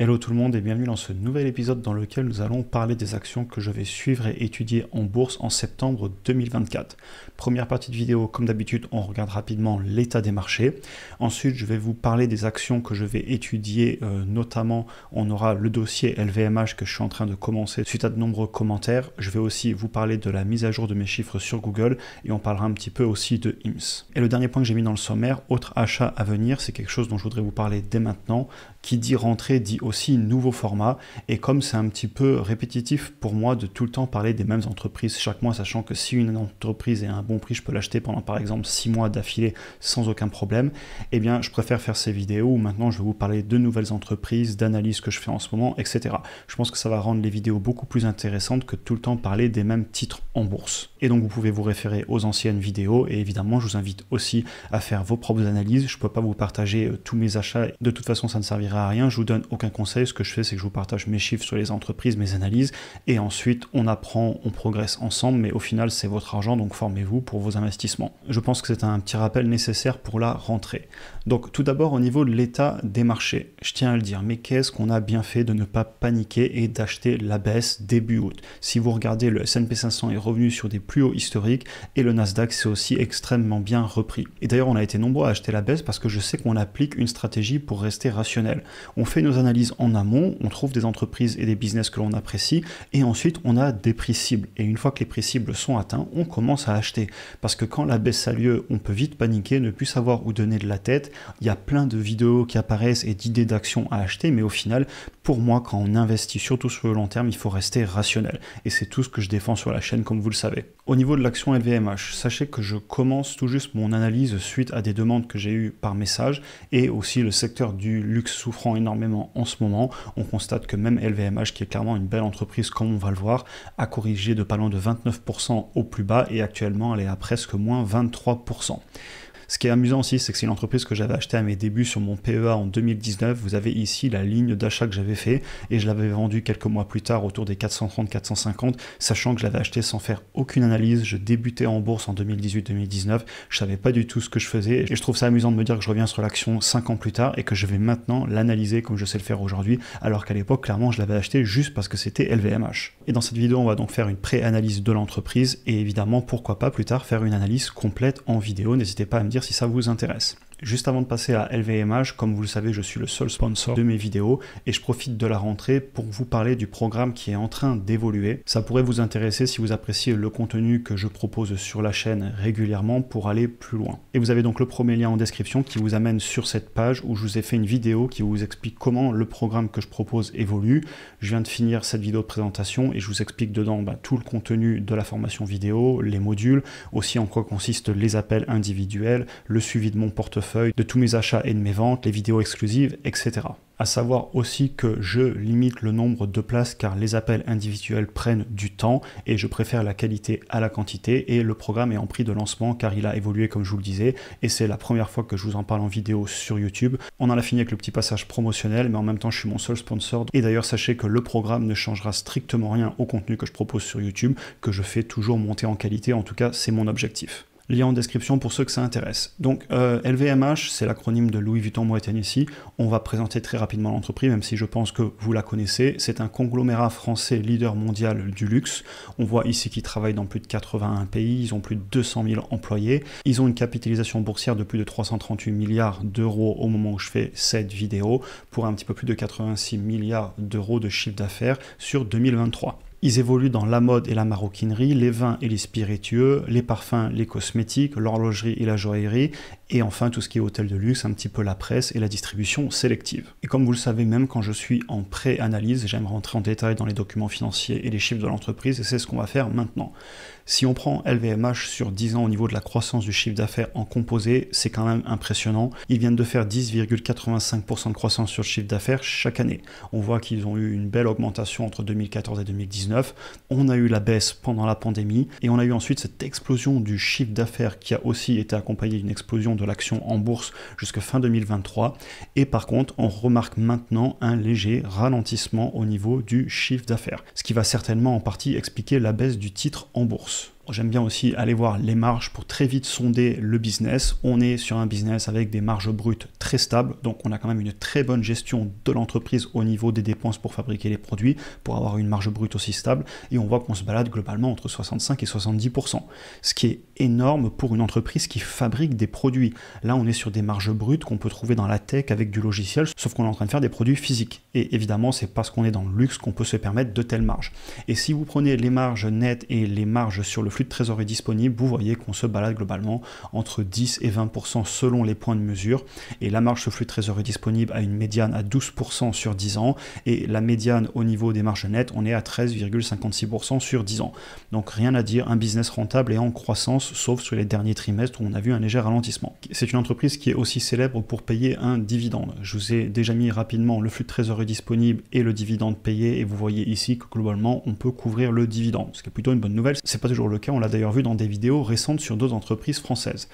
Hello tout le monde et bienvenue dans ce nouvel épisode dans lequel nous allons parler des actions que je vais suivre et étudier en bourse en septembre 2024. Première partie de vidéo, comme d'habitude, on regarde rapidement l'état des marchés. Ensuite, je vais vous parler des actions que je vais étudier, notamment on aura le dossier LVMH que je suis en train de commencer suite à de nombreux commentaires. Je vais aussi vous parler de la mise à jour de mes chiffres sur Google et on parlera un petit peu aussi de IMSS. Et le dernier point que j'ai mis dans le sommaire, autre achat à venir, c'est quelque chose dont je voudrais vous parler dès maintenant. Qui dit rentrée dit aussi nouveau format, et comme c'est un petit peu répétitif pour moi de tout le temps parler des mêmes entreprises chaque mois, sachant que si une entreprise est à un bon prix, je peux l'acheter pendant par exemple 6 mois d'affilée sans aucun problème, eh bien je préfère faire ces vidéos où maintenant je vais vous parler de nouvelles entreprises, d'analyses que je fais en ce moment, etc. Je pense que ça va rendre les vidéos beaucoup plus intéressantes que tout le temps parler des mêmes titres en bourse. Et donc vous pouvez vous référer aux anciennes vidéos, et évidemment je vous invite aussi à faire vos propres analyses. Je ne peux pas vous partager tous mes achats, de toute façon ça ne servira à rien, je vous donne aucun conseil. Ce que je fais, c'est que je vous partage mes chiffres sur les entreprises, mes analyses, et ensuite on apprend, on progresse ensemble, mais au final c'est votre argent, donc formez-vous pour vos investissements. Je pense que c'est un petit rappel nécessaire pour la rentrée. Donc tout d'abord au niveau de l'état des marchés, je tiens à le dire, mais qu'est-ce qu'on a bien fait de ne pas paniquer et d'acheter la baisse début août? Si vous regardez, le S&P 500 est revenu sur des plus hauts historiques et le Nasdaq s'est aussi extrêmement bien repris. Et d'ailleurs on a été nombreux à acheter la baisse parce que je sais qu'on applique une stratégie pour rester rationnel. On fait nos analyses en amont, on trouve des entreprises et des business que l'on apprécie, et ensuite on a des prix cibles. Et une fois que les prix cibles sont atteints, on commence à acheter. Parce que quand la baisse a lieu, on peut vite paniquer, ne plus savoir où donner de la tête. Il y a plein de vidéos qui apparaissent et d'idées d'action à acheter, mais au final, pour moi, quand on investit surtout sur le long terme, il faut rester rationnel. Et c'est tout ce que je défends sur la chaîne, comme vous le savez. Au niveau de l'action LVMH, sachez que je commence tout juste mon analyse suite à des demandes que j'ai eues par message, et aussi le secteur du luxe souffrant énormément en ce moment. On constate que même LVMH, qui est clairement une belle entreprise comme on va le voir, a corrigé de pas loin de 29% au plus bas, et actuellement elle est à presque moins 23%. Ce qui est amusant aussi, c'est que c'est une entreprise que j'avais achetée à mes débuts sur mon PEA en 2019. Vous avez ici la ligne d'achat que j'avais fait et je l'avais vendue quelques mois plus tard autour des 430-450, sachant que je l'avais acheté sans faire aucune analyse. Je débutais en bourse en 2018-2019. Je savais pas du tout ce que je faisais et je trouve ça amusant de me dire que je reviens sur l'action 5 ans plus tard et que je vais maintenant l'analyser comme je sais le faire aujourd'hui, alors qu'à l'époque, clairement, je l'avais acheté juste parce que c'était LVMH. Et dans cette vidéo, on va donc faire une pré-analyse de l'entreprise et évidemment, pourquoi pas plus tard faire une analyse complète en vidéo. N'hésitez pas à me dire si ça vous intéresse. Juste avant de passer à LVMH, comme vous le savez, je suis le seul sponsor de mes vidéos et je profite de la rentrée pour vous parler du programme qui est en train d'évoluer. Ça pourrait vous intéresser si vous appréciez le contenu que je propose sur la chaîne régulièrement pour aller plus loin. Et vous avez donc le premier lien en description qui vous amène sur cette page où je vous ai fait une vidéo qui vous explique comment le programme que je propose évolue. Je viens de finir cette vidéo de présentation et je vous explique dedans tout le contenu de la formation vidéo, les modules, aussi en quoi consistent les appels individuels, le suivi de mon portefeuille, de tous mes achats et de mes ventes, les vidéos exclusives, etc. À savoir aussi que je limite le nombre de places car les appels individuels prennent du temps et je préfère la qualité à la quantité, et le programme est en prix de lancement car il a évolué comme je vous le disais et c'est la première fois que je vous en parle en vidéo sur YouTube. On en a fini avec le petit passage promotionnel, mais en même temps je suis mon seul sponsor et d'ailleurs sachez que le programme ne changera strictement rien au contenu que je propose sur YouTube, que je fais toujours monter en qualité, en tout cas c'est mon objectif. Lien en description pour ceux que ça intéresse. Donc LVMH, c'est l'acronyme de Louis Vuitton Moet Hennessy. On va présenter très rapidement l'entreprise, même si je pense que vous la connaissez. C'est un conglomérat français leader mondial du luxe. On voit ici qu'ils travaillent dans plus de 81 pays, ils ont plus de 200 000 employés. Ils ont une capitalisation boursière de plus de 338 milliards d'euros au moment où je fais cette vidéo, pour un petit peu plus de 86 milliards d'euros de chiffre d'affaires sur 2023. Ils évoluent dans la mode et la maroquinerie, les vins et les spiritueux, les parfums, les cosmétiques, l'horlogerie et la joaillerie, et enfin tout ce qui est hôtel de luxe, un petit peu la presse et la distribution sélective. Et comme vous le savez, même quand je suis en pré-analyse, j'aime rentrer en détail dans les documents financiers et les chiffres de l'entreprise, et c'est ce qu'on va faire maintenant. Si on prend LVMH sur 10 ans au niveau de la croissance du chiffre d'affaires en composé, c'est quand même impressionnant. Ils viennent de faire 10,85% de croissance sur le chiffre d'affaires chaque année. On voit qu'ils ont eu une belle augmentation entre 2014 et 2019. On a eu la baisse pendant la pandémie et on a eu ensuite cette explosion du chiffre d'affaires qui a aussi été accompagnée d'une explosion de l'action en bourse jusqu'à fin 2023. Et par contre, on remarque maintenant un léger ralentissement au niveau du chiffre d'affaires, ce qui va certainement en partie expliquer la baisse du titre en bourse. J'aime bien aussi aller voir les marges pour très vite sonder le business. On est sur un business avec des marges brutes très stables, donc on a quand même une très bonne gestion de l'entreprise au niveau des dépenses pour fabriquer les produits, pour avoir une marge brute aussi stable, et on voit qu'on se balade globalement entre 65 et 70%, ce qui est énorme pour une entreprise qui fabrique des produits. Là, on est sur des marges brutes qu'on peut trouver dans la tech avec du logiciel, sauf qu'on est en train de faire des produits physiques. Et évidemment, c'est parce qu'on est dans le luxe qu'on peut se permettre de telles marges. Et si vous prenez les marges nettes et les marges sur le flux de trésorerie disponible, vous voyez qu'on se balade globalement entre 10 et 20% selon les points de mesure. Et la marge sur flux de trésorerie disponible a une médiane à 12% sur 10 ans. Et la médiane au niveau des marges nettes, on est à 13,56% sur 10 ans. Donc rien à dire, un business rentable et en croissance, sauf sur les derniers trimestres où on a vu un léger ralentissement. C'est une entreprise qui est aussi célèbre pour payer un dividende. Je vous ai déjà mis rapidement le flux de trésorerie disponible et le dividende payé, et vous voyez ici que globalement on peut couvrir le dividende, ce qui est plutôt une bonne nouvelle. C'est pas toujours le cas, on l'a d'ailleurs vu dans des vidéos récentes sur d'autres entreprises françaises.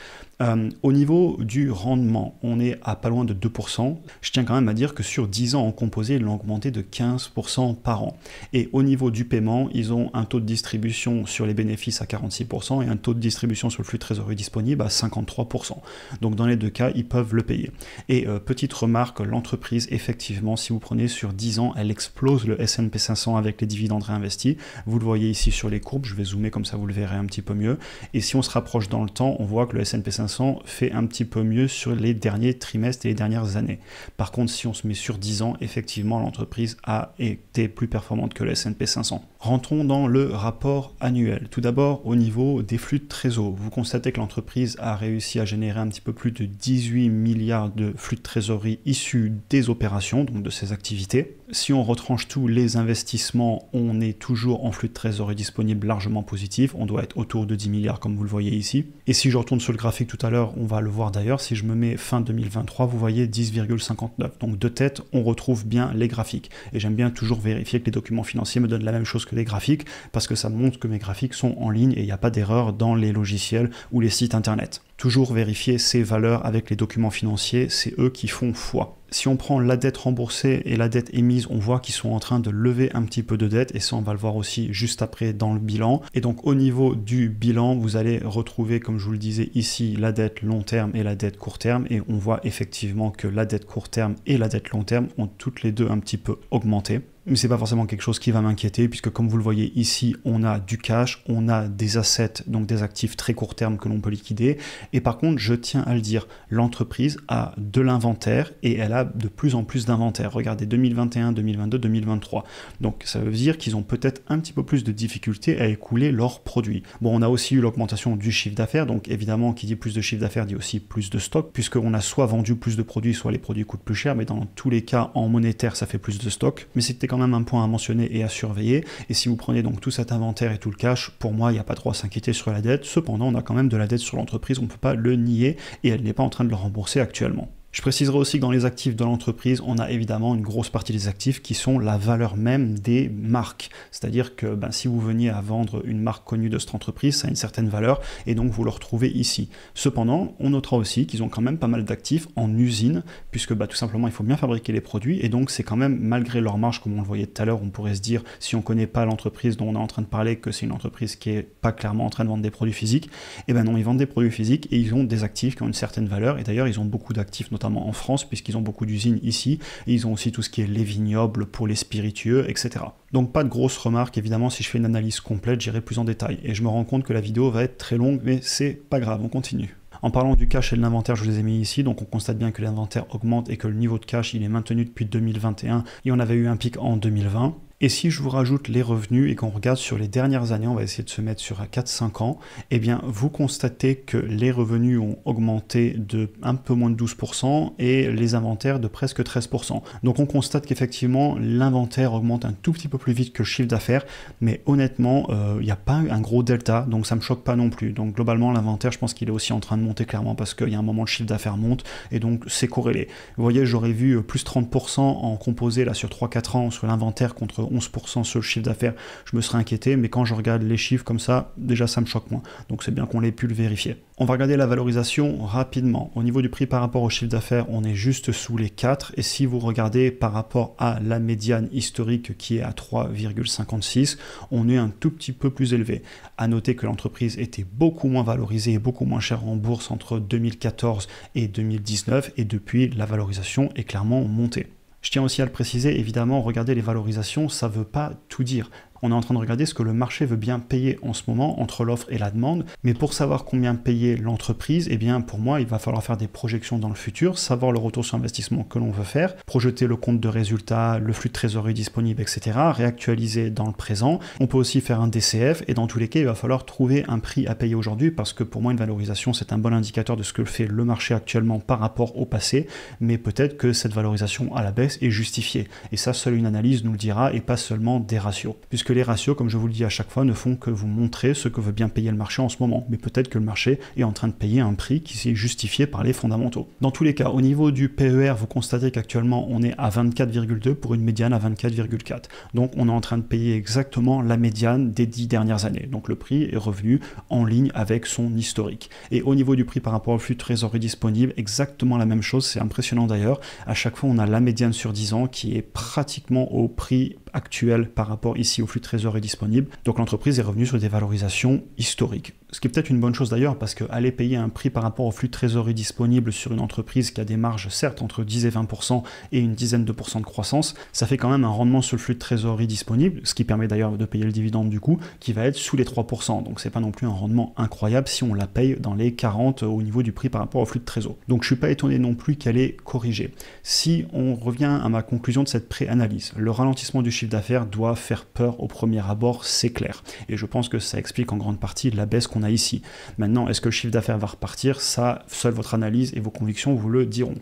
Au niveau du rendement, on est à pas loin de 2%. Je tiens quand même à dire que sur 10 ans en composé, ils l'ont augmenté de 15% par an. Et au niveau du paiement, ils ont un taux de distribution sur les bénéfices à 46% et un taux de distribution sur le flux de trésorerie disponible à 53%. Donc dans les deux cas, ils peuvent le payer. Et petite remarque, l'entreprise, effectivement, si vous prenez sur 10 ans, elle explose le S&P 500 avec les dividendes réinvestis. Vous le voyez ici sur les courbes, je vais zoomer comme ça vous le verrez un petit peu mieux. Et si on se rapproche dans le temps, on voit que le S&P 500 fait un petit peu mieux sur les derniers trimestres et les dernières années. Par contre, si on se met sur 10 ans, effectivement, l'entreprise a été plus performante que le S&P 500. Rentrons dans le rapport annuel. Tout d'abord, au niveau des flux de trésor, vous constatez que l'entreprise a réussi à générer un petit peu plus de 18 milliards de flux de trésorerie issus des opérations, donc de ses activités. Si on retranche tous les investissements, on est toujours en flux de trésorerie disponible largement positif. On doit être autour de 10 milliards comme vous le voyez ici. Et si je retourne sur le graphique tout à l'heure, on va le voir d'ailleurs, si je me mets fin 2023, vous voyez 10,59. Donc de tête, on retrouve bien les graphiques. Et j'aime bien toujours vérifier que les documents financiers me donnent la même chose que les graphiques, parce que ça montre que mes graphiques sont en ligne et il n'y a pas d'erreur dans les logiciels ou les sites internet. Toujours vérifier ces valeurs avec les documents financiers, c'est eux qui font foi. Si on prend la dette remboursée et la dette émise, on voit qu'ils sont en train de lever un petit peu de dette, et ça on va le voir aussi juste après dans le bilan. Et donc au niveau du bilan, vous allez retrouver, comme je vous le disais ici, la dette long terme et la dette court terme, et on voit effectivement que la dette court terme et la dette long terme ont toutes les deux un petit peu augmenté. Mais c'est pas forcément quelque chose qui va m'inquiéter, puisque comme vous le voyez ici, on a du cash, on a des assets, donc des actifs très court terme que l'on peut liquider. Et par contre, je tiens à le dire, l'entreprise a de l'inventaire et elle a de plus en plus d'inventaire. Regardez 2021, 2022, 2023. Donc ça veut dire qu'ils ont peut-être un petit peu plus de difficultés à écouler leurs produits. Bon, on a aussi eu l'augmentation du chiffre d'affaires, donc évidemment, qui dit plus de chiffre d'affaires dit aussi plus de stock, puisqu'on a soit vendu plus de produits, soit les produits coûtent plus cher, mais dans tous les cas, en monétaire, ça fait plus de stock. Mais c'était quand même un point à mentionner et à surveiller. Et si vous prenez donc tout cet inventaire et tout le cash, pour moi, il n'y a pas trop à s'inquiéter sur la dette. Cependant, on a quand même de la dette sur l'entreprise, on ne peut pas le nier, et elle n'est pas en train de le rembourser actuellement. Je préciserai aussi que dans les actifs de l'entreprise, on a évidemment une grosse partie des actifs qui sont la valeur même des marques. C'est-à-dire que si vous veniez à vendre une marque connue de cette entreprise, ça a une certaine valeur et donc vous le retrouvez ici. Cependant, on notera aussi qu'ils ont quand même pas mal d'actifs en usine, puisque tout simplement il faut bien fabriquer les produits, et donc c'est quand même, malgré leur marge, comme on le voyait tout à l'heure, on pourrait se dire, si on ne connaît pas l'entreprise dont on est en train de parler, que c'est une entreprise qui n'est pas clairement en train de vendre des produits physiques. Et non, ils vendent des produits physiques et ils ont des actifs qui ont une certaine valeur, et d'ailleurs ils ont beaucoup d'actifs, notamment en France, puisqu'ils ont beaucoup d'usines ici, et ils ont aussi tout ce qui est les vignobles pour les spiritueux, etc. Donc pas de grosses remarques, évidemment si je fais une analyse complète, j'irai plus en détail, et je me rends compte que la vidéo va être très longue, mais c'est pas grave, on continue. En parlant du cash et de l'inventaire, je vous les ai mis ici, donc on constate bien que l'inventaire augmente et que le niveau de cash il est maintenu depuis 2021, et on avait eu un pic en 2020. Et si je vous rajoute les revenus et qu'on regarde sur les dernières années, on va essayer de se mettre sur 4-5 ans, eh bien vous constatez que les revenus ont augmenté de un peu moins de 12% et les inventaires de presque 13%. Donc on constate qu'effectivement l'inventaire augmente un tout petit peu plus vite que le chiffre d'affaires, mais honnêtement il n'y a pas un gros delta, donc ça ne me choque pas non plus. Donc globalement l'inventaire, je pense qu'il est aussi en train de monter clairement parce qu'il y a un moment le chiffre d'affaires monte et donc c'est corrélé. Vous voyez, j'aurais vu plus 30% en composé là sur 3-4 ans sur l'inventaire contre 11% sur le chiffre d'affaires, je me serais inquiété, mais quand je regarde les chiffres comme ça, déjà ça me choque moins. Donc c'est bien qu'on l'ait pu le vérifier. On va regarder la valorisation rapidement. Au niveau du prix par rapport au chiffre d'affaires, on est juste sous les 4. Et si vous regardez par rapport à la médiane historique qui est à 3,56, on est un tout petit peu plus élevé. À noter que l'entreprise était beaucoup moins valorisée et beaucoup moins chère en bourse entre 2014 et 2019. Et depuis, la valorisation est clairement montée. Je tiens aussi à le préciser, évidemment, regarder les valorisations, ça ne veut pas tout dire. On est en train de regarder ce que le marché veut bien payer en ce moment entre l'offre et la demande. Mais pour savoir combien payer l'entreprise, eh bien pour moi, il va falloir faire des projections dans le futur, savoir le retour sur investissement que l'on veut faire, projeter le compte de résultats, le flux de trésorerie disponible, etc., réactualiser dans le présent. On peut aussi faire un DCF et dans tous les cas, il va falloir trouver un prix à payer aujourd'hui parce que pour moi, une valorisation, c'est un bon indicateur de ce que fait le marché actuellement par rapport au passé. Mais peut-être que cette valorisation à la baisse est justifiée. Et ça, seule une analyse nous le dira et pas seulement des ratios. Puisque les ratios, comme je vous le dis à chaque fois, ne font que vous montrer ce que veut bien payer le marché en ce moment. Mais peut-être que le marché est en train de payer un prix qui est justifié par les fondamentaux. Dans tous les cas, au niveau du PER, vous constatez qu'actuellement, on est à 24,2 pour une médiane à 24,4. Donc, on est en train de payer exactement la médiane des 10 dernières années. Donc, le prix est revenu en ligne avec son historique. Et au niveau du prix par rapport au flux de trésorerie disponible, exactement la même chose. C'est impressionnant d'ailleurs. À chaque fois, on a la médiane sur 10 ans qui est pratiquement au prix actuel par rapport ici au flux de trésorerie disponible. Donc l'entreprise est revenue sur des valorisations historiques. Ce qui est peut-être une bonne chose d'ailleurs parce qu'aller payer un prix par rapport au flux de trésorerie disponible sur une entreprise qui a des marges certes entre 10 et 20% et une dizaine de pourcents de croissance, ça fait quand même un rendement sur le flux de trésorerie disponible, ce qui permet d'ailleurs de payer le dividende du coup, qui va être sous les 3%. Donc c'est pas non plus un rendement incroyable si on la paye dans les 40 au niveau du prix par rapport au flux de trésor. Donc je suis pas étonné non plus qu'elle ait corrigé. Si on revient à ma conclusion de cette pré-analyse, le ralentissement du chiffre d'affaires doit faire peur au premier abord, c'est clair. Et je pense que ça explique en grande partie la baisse qu'on a ici. Maintenant, est-ce que le chiffre d'affaires va repartir? Ça, seule votre analyse et vos convictions vous le diront.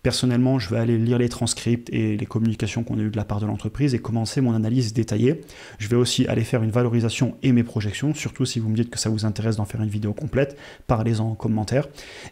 Personnellement, je vais aller lire les transcripts et les communications qu'on a eues de la part de l'entreprise et commencer mon analyse détaillée. Je vais aussi aller faire une valorisation et mes projections, surtout si vous me dites que ça vous intéresse d'en faire une vidéo complète, parlez-en en commentaire.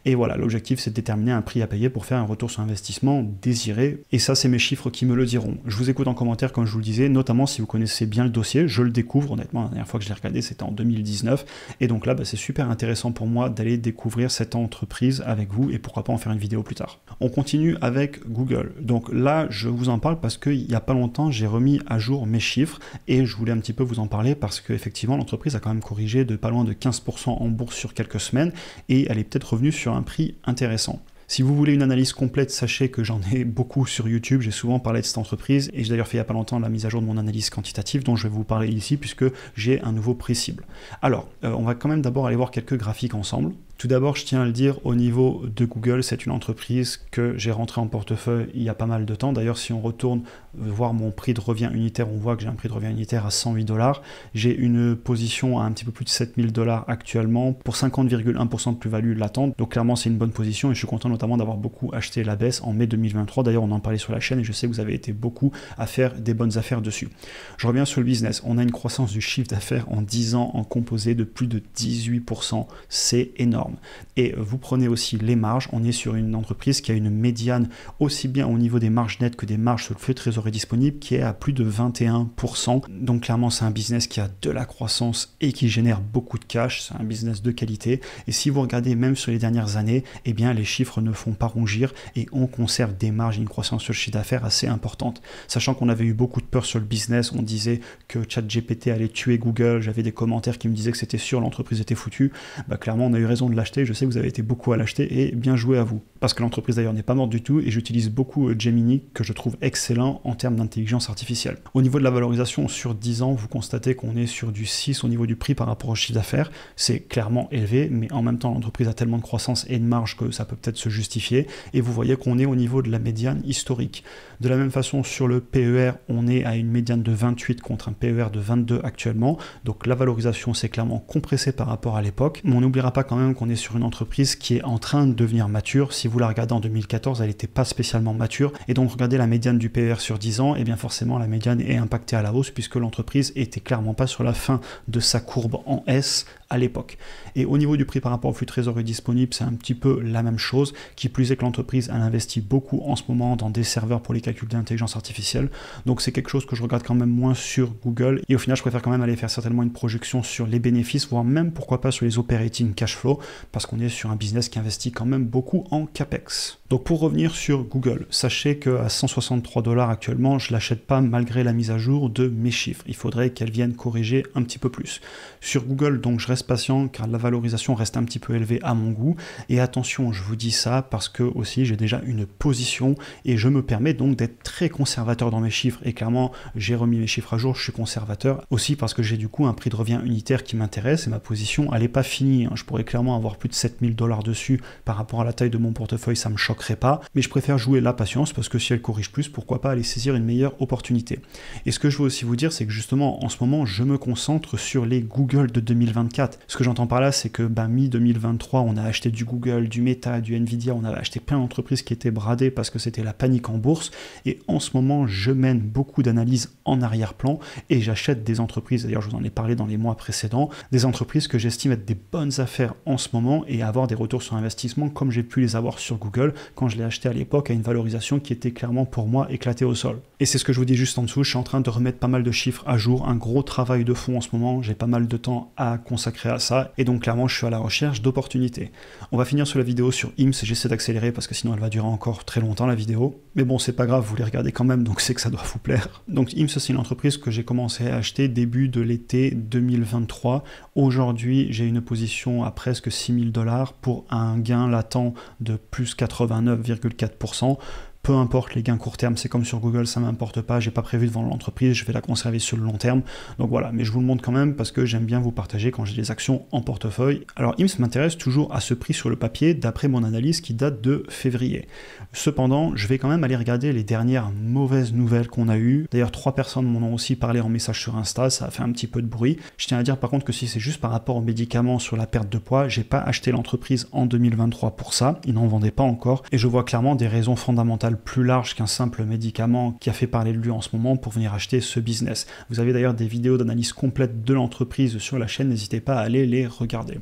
Et voilà, l'objectif c'est de déterminer un prix à payer pour faire un retour sur investissement désiré. Et ça, c'est mes chiffres qui me le diront. Je vous écoute en commentaire, comme je vous le disais, notamment si vous connaissez bien le dossier. Je le découvre, honnêtement, la dernière fois que je l'ai regardé, c'était en 2019. Et donc là, c'est super intéressant pour moi d'aller découvrir cette entreprise avec vous et pourquoi pas en faire une vidéo plus tard. On continue avec Google. Donc là, je vous en parle parce qu'il n'y a pas longtemps, j'ai remis à jour mes chiffres et je voulais un petit peu vous en parler parce qu'effectivement, l'entreprise a quand même corrigé de pas loin de 15% en bourse sur quelques semaines et elle est peut-être revenue sur un prix intéressant. Si vous voulez une analyse complète, sachez que j'en ai beaucoup sur YouTube, j'ai souvent parlé de cette entreprise et j'ai d'ailleurs fait il n'y a pas longtemps la mise à jour de mon analyse quantitative dont je vais vous parler ici puisque j'ai un nouveau prix cible. Alors, on va quand même d'abord aller voir quelques graphiques ensemble. Tout d'abord, je tiens à le dire, au niveau de Google, c'est une entreprise que j'ai rentrée en portefeuille il y a pas mal de temps. D'ailleurs, si on retourne voir mon prix de revient unitaire, on voit que j'ai un prix de revient unitaire à 108$. J'ai une position à un petit peu plus de 7000$ actuellement pour 50,1% de plus-value latente. Donc clairement, c'est une bonne position et je suis content notamment d'avoir beaucoup acheté la baisse en mai 2023. D'ailleurs, on en parlait sur la chaîne et je sais que vous avez été beaucoup à faire des bonnes affaires dessus. Je reviens sur le business. On a une croissance du chiffre d'affaires en 10 ans en composé de plus de 18%. C'est énorme. Et vous prenez aussi les marges, on est sur une entreprise qui a une médiane aussi bien au niveau des marges nettes que des marges sur le flux de trésorerie disponible qui est à plus de 21%. Donc clairement c'est un business qui a de la croissance et qui génère beaucoup de cash, c'est un business de qualité. Et si vous regardez même sur les dernières années, eh bien les chiffres ne font pas rougir et on conserve des marges et une croissance sur le chiffre d'affaires assez importante. Sachant qu'on avait eu beaucoup de peur sur le business, on disait que ChatGPT allait tuer Google, j'avais des commentaires qui me disaient que c'était sûr, l'entreprise était foutue. Bah, clairement on a eu raison de l'acheter, je sais que vous avez été beaucoup à l'acheter et bien joué à vous. Parce que l'entreprise d'ailleurs n'est pas morte du tout et j'utilise beaucoup Gemini que je trouve excellent en termes d'intelligence artificielle. Au niveau de la valorisation sur 10 ans, vous constatez qu'on est sur du 6 au niveau du prix par rapport au chiffre d'affaires. C'est clairement élevé, mais en même temps l'entreprise a tellement de croissance et de marge que ça peut peut-être se justifier et vous voyez qu'on est au niveau de la médiane historique. De la même façon sur le PER, on est à une médiane de 28 contre un PER de 22 actuellement, donc la valorisation s'est clairement compressée par rapport à l'époque, mais on n'oubliera pas quand même qu'on qu'on est sur une entreprise qui est en train de devenir mature. Si vous la regardez en 2014, elle n'était pas spécialement mature. Et donc, regardez la médiane du PER sur 10 ans, et bien forcément, la médiane est impactée à la hausse puisque l'entreprise était clairement pas sur la fin de sa courbe en S à l'époque. Et au niveau du prix par rapport au flux de trésorerie disponible, c'est un petit peu la même chose, qui plus est que l'entreprise elle investit beaucoup en ce moment dans des serveurs pour les calculs d'intelligence artificielle. Donc c'est quelque chose que je regarde quand même moins sur Google, et au final je préfère quand même aller faire certainement une projection sur les bénéfices, voire même pourquoi pas sur les operating cash flow, parce qu'on est sur un business qui investit quand même beaucoup en capex. Donc pour revenir sur Google, sachez qu'à 163 $ actuellement, je ne l'achète pas malgré la mise à jour de mes chiffres. Il faudrait qu'elle vienne corriger un petit peu plus. Sur Google, donc je reste patient car la valorisation reste un petit peu élevée à mon goût. Et attention, je vous dis ça parce que aussi j'ai déjà une position et je me permets donc d'être très conservateur dans mes chiffres. Et clairement, j'ai remis mes chiffres à jour, je suis conservateur. Aussi parce que j'ai du coup un prix de revient unitaire qui m'intéresse et ma position, elle n'est pas finie. Je pourrais clairement avoir plus de 7000 $ dessus par rapport à la taille de mon portefeuille, ça me choquerait pas. Mais je préfère jouer la patience parce que si elle corrige plus, pourquoi pas aller saisir une meilleure opportunité. Et ce que je veux aussi vous dire, c'est que justement en ce moment, je me concentre sur les Google de 2024. Ce que j'entends par là, c'est que mi-2023, on a acheté du Google, du Meta, du Nvidia, on avait acheté plein d'entreprises qui étaient bradées parce que c'était la panique en bourse. Et en ce moment, je mène beaucoup d'analyses en arrière-plan et j'achète des entreprises, d'ailleurs je vous en ai parlé dans les mois précédents, des entreprises que j'estime être des bonnes affaires en ce moment et avoir des retours sur investissement comme j'ai pu les avoir sur Google quand je l'ai acheté à l'époque à une valorisation qui était clairement pour moi éclatée au sol. Et c'est ce que je vous dis juste en dessous, je suis en train de remettre pas mal de chiffres à jour, un gros travail de fond en ce moment, j'ai pas mal de temps à consacrer à ça et donc clairement je suis à la recherche d'opportunités. On va finir sur la vidéo sur IMS, j'essaie d'accélérer parce que sinon elle va durer encore très longtemps la vidéo, mais bon c'est pas grave, vous les regardez quand même donc c'est que ça doit vous plaire. Donc IMS c'est une entreprise que j'ai commencé à acheter début de l'été 2023. Aujourd'hui j'ai une position à presque 6000 $ pour un gain latent de plus 89,4%. Peu importe les gains court terme, c'est comme sur Google, ça ne m'importe pas, j'ai pas prévu de vendre l'entreprise, je vais la conserver sur le long terme. Donc voilà, mais je vous le montre quand même parce que j'aime bien vous partager quand j'ai des actions en portefeuille. Alors IMS m'intéresse toujours à ce prix sur le papier d'après mon analyse qui date de février. Cependant, je vais quand même aller regarder les dernières mauvaises nouvelles qu'on a eues. D'ailleurs, 3 personnes m'en ont aussi parlé en message sur Insta, ça a fait un petit peu de bruit. Je tiens à dire par contre que si c'est juste par rapport aux médicaments sur la perte de poids, j'ai pas acheté l'entreprise en 2023 pour ça, ils n'en vendaient pas encore et je vois clairement des raisons fondamentales plus large qu'un simple médicament qui a fait parler de lui en ce moment pour venir acheter ce business. Vous avez d'ailleurs des vidéos d'analyse complète de l'entreprise sur la chaîne, n'hésitez pas à aller les regarder.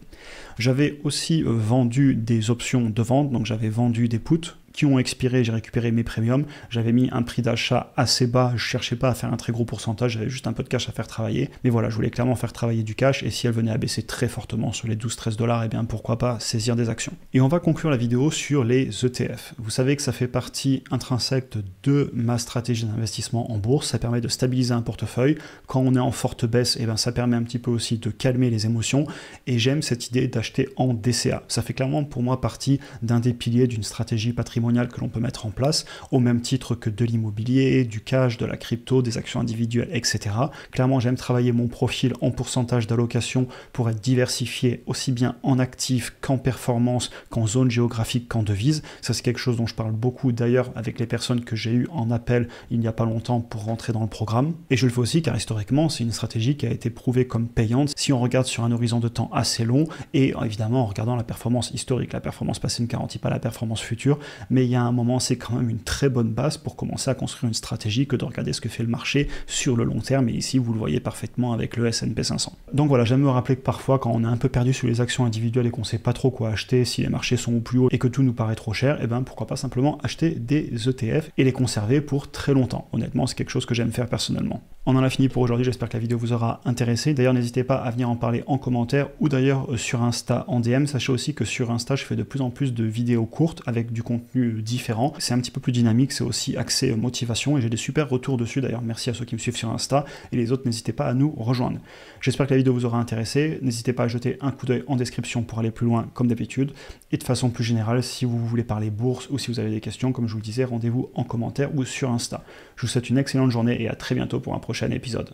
J'avais aussi vendu des options de vente, donc j'avais vendu des puts qui ont expiré, j'ai récupéré mes premiums, j'avais mis un prix d'achat assez bas, je cherchais pas à faire un très gros pourcentage, j'avais juste un peu de cash à faire travailler, mais voilà, je voulais clairement faire travailler du cash, et si elle venait à baisser très fortement sur les 12-13 $, eh bien pourquoi pas saisir des actions. Et on va conclure la vidéo sur les ETF. Vous savez que ça fait partie intrinsèque de ma stratégie d'investissement en bourse, ça permet de stabiliser un portefeuille, quand on est en forte baisse, eh bien ça permet un petit peu aussi de calmer les émotions, et j'aime cette idée d'acheter en DCA. Ça fait clairement pour moi partie d'un des piliers d'une stratégie patrimoniale que l'on peut mettre en place, au même titre que de l'immobilier, du cash, de la crypto, des actions individuelles, etc. Clairement, j'aime travailler mon profil en pourcentage d'allocation pour être diversifié aussi bien en actifs qu'en performance, qu'en zone géographique, qu'en devise. Ça, c'est quelque chose dont je parle beaucoup d'ailleurs avec les personnes que j'ai eues en appel il n'y a pas longtemps pour rentrer dans le programme. Et je le fais aussi car historiquement, c'est une stratégie qui a été prouvée comme payante si on regarde sur un horizon de temps assez long et évidemment en regardant la performance historique. La performance passée ne garantit pas la performance future, mais il y a un moment, c'est quand même une très bonne base pour commencer à construire une stratégie que de regarder ce que fait le marché sur le long terme, et ici vous le voyez parfaitement avec le S&P 500. Donc voilà, j'aime me rappeler que parfois quand on est un peu perdu sur les actions individuelles et qu'on ne sait pas trop quoi acheter, si les marchés sont au plus haut et que tout nous paraît trop cher, eh ben pourquoi pas simplement acheter des ETF et les conserver pour très longtemps. Honnêtement, c'est quelque chose que j'aime faire personnellement. On en a fini pour aujourd'hui, j'espère que la vidéo vous aura intéressé. D'ailleurs, n'hésitez pas à venir en parler en commentaire ou d'ailleurs sur Insta en DM. Sachez aussi que sur Insta, je fais de plus en plus de vidéos courtes avec du contenu différent. C'est un petit peu plus dynamique, c'est aussi axé motivation et j'ai des super retours dessus. D'ailleurs, merci à ceux qui me suivent sur Insta et les autres, n'hésitez pas à nous rejoindre. J'espère que la vidéo vous aura intéressé. N'hésitez pas à jeter un coup d'œil en description pour aller plus loin comme d'habitude. Et de façon plus générale, si vous voulez parler bourse ou si vous avez des questions, comme je vous le disais, rendez-vous en commentaire ou sur Insta. Je vous souhaite une excellente journée et à très bientôt pour un prochain épisode.